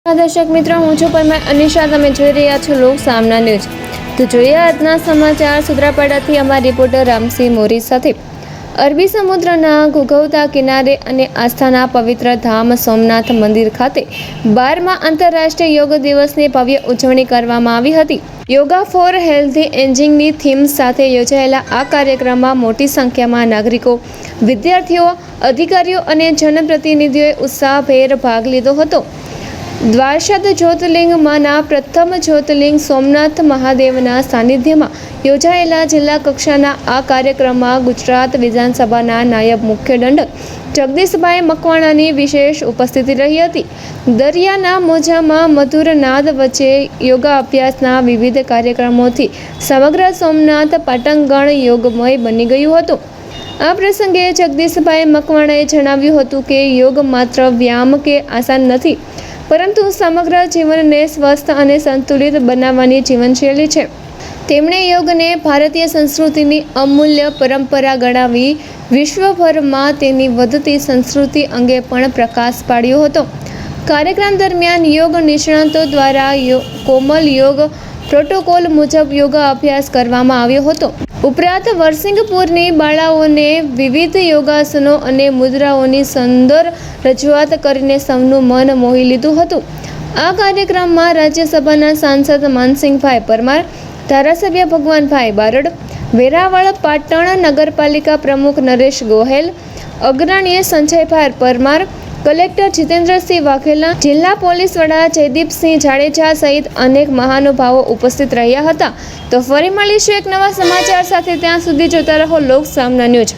દર્શક મિત્રો, હું છું પરમાર અનિશા. તમે જોઈ રહ્યા છો લોક સામના ન્યૂઝ. તો જોઈએ આજના સમાચાર. સુત્રાપાડાથી અમારા રિપોર્ટર રામસિંહ મોરી સાથે. અરબી સમુદ્રના ઘૂઘવતા કિનારે અને આસ્થાના પવિત્ર ધામ સોમનાથ મંદિર ખાતે 12મા આંતરરાષ્ટ્રીય યોગ દિવસની ભવ્ય ઉજવણી કરવામાં આવી હતી. યોગા ફોર હેલ્ધી એજિંગની થીમ સાથે યોજાયેલા આ કાર્યક્રમમાં મોટી સંખ્યામાં નાગરિકો, વિદ્યાર્થીઓ, અધિકારીઓ અને જનપ્રતિનિધિઓએ ઉત્સાહભેર ભાગ લીધો હતો. દ્વારશાદ જ્યોતિર્લિંગમાંના પ્રથમ જ્યોતિર્લિંગ સોમનાથ મહાદેવના સાનિધ્યમાં યોજાયેલા જિલ્લા કક્ષાના આ કાર્યક્રમમાં ગુજરાત વિધાનસભાના નાયબ મુખ્ય દંડક જગદીશભાઈ મકવાણાની વિશેષ ઉપસ્થિતિ રહી હતી. દરિયાના મોજામાં મધુર નાદ વચ્ચે યોગા અભ્યાસના વિવિધ કાર્યક્રમોથી સમગ્ર સોમનાથ પાટણગણ યોગમય બની ગયું હતું. આ પ્રસંગે જગદીશભાઈ મકવાણાએ જણાવ્યું હતું કે યોગ માત્ર વ્યાયામ કે આસન નથી, પરંતુ સમગ્ર જીવનને સ્વસ્થ અને સંતુલિત બનાવવાની જીવનશૈલી છે. તેમણે યોગને ભારતીય સંસ્કૃતિની અમૂલ્ય પરંપરા ગણાવી વિશ્વભરમાં તેની વધતી સંસ્કૃતિ અંગે પણ પ્રકાશ પાડ્યો હતો. કાર્યક્રમ દરમિયાન યોગ નિષ્ણાતો દ્વારા કોમલ યોગ પ્રોટોકોલ મુજબ યોગા અભ્યાસ કરવામાં આવ્યો હતો. ઉપરાંત વરસિંગપુરની બાળાઓને વિવિધ યોગાસનો અને મુદ્રાઓની સુંદર રજૂઆત કરીને સૌનું મન મોહી લીધું હતું. આ કાર્યક્રમમાં રાજ્યસભાના સાંસદ માનસિંહભાઈ પરમાર, ધારાસભ્ય ભગવાનભાઈ બારડ, વેરાવળ પાટણ નગરપાલિકા પ્રમુખ નરેશ ગોહેલ, અગ્રણીય સંજયભાઈ પરમાર, કલેક્ટર જીતેન્દ્રસિંહ વાઘેલા, જિલ્લા પોલીસ વડા જયદીપસિંહ જાડેજા સહિત અનેક મહાનુભાવો ઉપસ્થિત રહ્યા હતા. તો ફરી મળીશું એક નવા સમાચાર સાથે. ત્યાં સુધી જોતા રહો લોક સામના ન્યૂઝ.